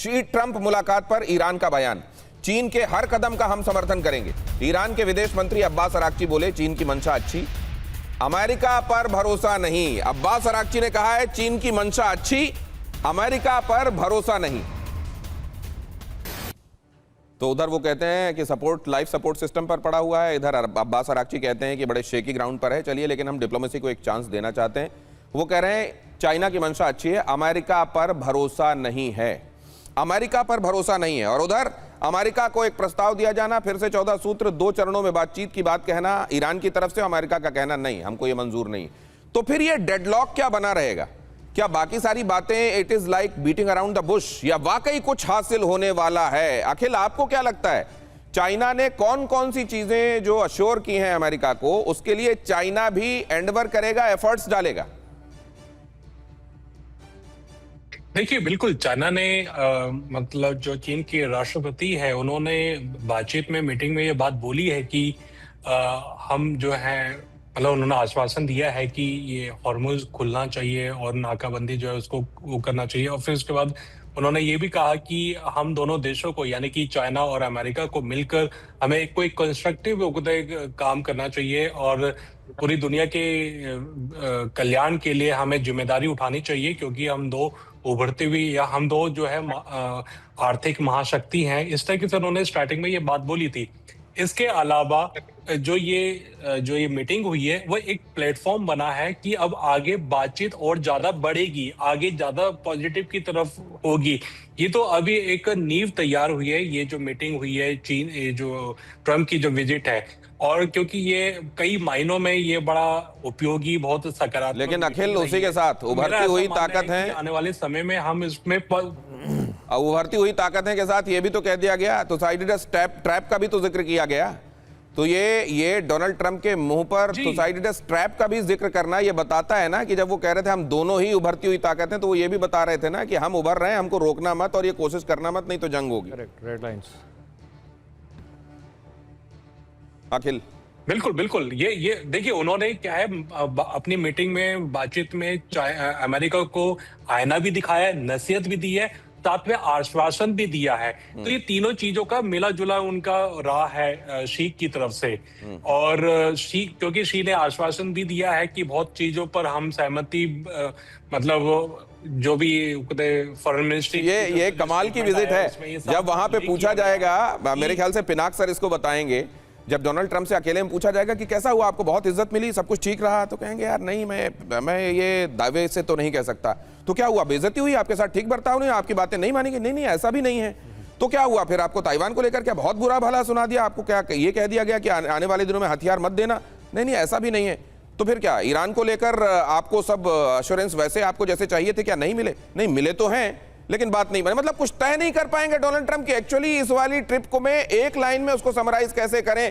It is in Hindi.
शी ट्रंप मुलाकात पर ईरान का बयान। चीन के हर कदम का हम समर्थन करेंगे। ईरान के विदेश मंत्री अब्बास अराक्ची बोले, चीन की मंशा अच्छी, अमेरिका पर भरोसा नहीं। अब्बास अराक्ची ने कहा है चीन की मंशा अच्छी, अमेरिका पर भरोसा नहीं। तो उधर वो कहते हैं कि सपोर्ट लाइफ सपोर्ट सिस्टम पर पड़ा हुआ है, इधर अब्बास अराक्ची कहते हैं कि बड़े शेकी ग्राउंड पर है। चलिए, लेकिन हम डिप्लोमेसी को एक चांस देना चाहते हैं। वो कह रहे हैं चाइना की मंशा अच्छी है, अमेरिका पर भरोसा नहीं है, अमेरिका पर भरोसा नहीं है। और उधर अमेरिका को एक प्रस्ताव दिया जाना, फिर से 14 सूत्र 2 चरणों में बातचीत की बात कहना ईरान की तरफ से, अमेरिका का कहना नहीं, हमको ये मंजूर नहीं। तो फिर ये डेडलॉक क्या बना रहेगा? क्या बाकी सारी बातें it is like beating around the Bush, या वाकई कुछ हासिल होने वाला है? अखिल, आपको क्या लगता है, चाइना ने कौन कौन सी चीजें जो अश्योर की हैं अमेरिका को, उसके लिए चाइना भी एंडवर करेगा, एफर्ट्स डालेगा? देखिए, बिल्कुल चाइना ने मतलब जो चीन के राष्ट्रपति है, उन्होंने बातचीत में, मीटिंग में ये बात बोली है कि हम जो है, मतलब उन्होंने आश्वासन दिया है कि ये हॉर्मुज़ खुलना चाहिए और नाकाबंदी जो है उसको वो करना चाहिए। और फिर उसके बाद उन्होंने ये भी कहा कि हम दोनों देशों को, यानी कि चाइना और अमेरिका को मिलकर हमें कोई कंस्ट्रक्टिव काम करना चाहिए और पूरी दुनिया के कल्याण के लिए हमें जिम्मेदारी उठानी चाहिए, क्योंकि हम दो उभरती हुई, या हम दो जो है आर्थिक महाशक्ति हैं। इस तरह से उन्होंने स्टार्टिंग में ये बात बोली थी। इसके अलावा जो ये मीटिंग हुई है, वो एक प्लेटफॉर्म बना है कि अब आगे बातचीत और ज्यादा बढ़ेगी, आगे ज्यादा पॉजिटिव की तरफ होगी। ये तो अभी एक नींव तैयार हुई है, ये जो मीटिंग हुई है चीन, ये जो ट्रंप की जो विजिट है, और क्योंकि ये कई मायनों में ये बड़ा उपयोगी, बहुत सकारात्मक। लेकिन अखिल, उसी के साथ उभरती हुई ताकत है, आने वाले समय में हम इसमें उभरती हुई ताकत है के साथ ये भी तो कह दिया गया, तो साइडेड ट्रैप का भी तो जिक्र किया गया। तो ये डोनाल्ड ट्रंप के मुंह पर तुसाइडिडस ट्रैप का भी जिक्र करना ये बताता है ना कि जब वो कह रहे थे हम दोनों ही उभरती हुई ताकत हैं, तो वो ये भी बता रहे थे ना कि हम उभर रहे हैं, हमको रोकना मत और ये कोशिश करना मत, नहीं तो जंग होगी। Correct, red lines. अखिल, बिल्कुल बिल्कुल, ये देखिए, उन्होंने क्या है, अपनी मीटिंग में, बातचीत में अमेरिका को आईना भी दिखाया, नसीहत भी दी है, साथ में आश्वासन भी दिया है। तो ये तीनों चीजों का मिला जुला उनका रहा है शी की तरफ से। और क्योंकि शी ने आश्वासन भी दिया है कि बहुत चीजों पर हम सहमति, मतलब जो भी फॉरेन मिनिस्ट्री, ये कमाल की विजिट है। जब वहां पे पूछा जाएगा, मेरे ख्याल से पिनाक सर इसको बताएंगे, जब डोनाल्ड ट्रंप से अकेले में पूछा जाएगा कि कैसा हुआ, आपको बहुत इज्जत मिली, सब कुछ ठीक रहा, तो कहेंगे यार नहीं, मैं ये दावे से तो नहीं कह सकता। तो क्या हुआ, बेइज्जती हुई, आपके साथ ठीक बर्ताव नहीं, आपकी बातें नहीं मानेंगे? नहीं, ऐसा भी नहीं है। तो क्या हुआ फिर? आपको ताइवान को लेकर क्या बहुत बुरा भला सुना दिया? आपको क्या ये कह दिया गया कि आने वाले दिनों में हथियार मत देना? नहीं, ऐसा भी नहीं है। तो फिर क्या ईरान को लेकर आपको सब अश्योरेंस वैसे आपको जैसे चाहिए थे, क्या नहीं मिले? नहीं मिले तो हैं, लेकिन बात नहीं बने, मतलब कुछ तय नहीं कर पाएंगे डोनाल्ड ट्रंप की। एक्चुअली इस वाली ट्रिप को में एक लाइन में उसको समराइज कैसे करें?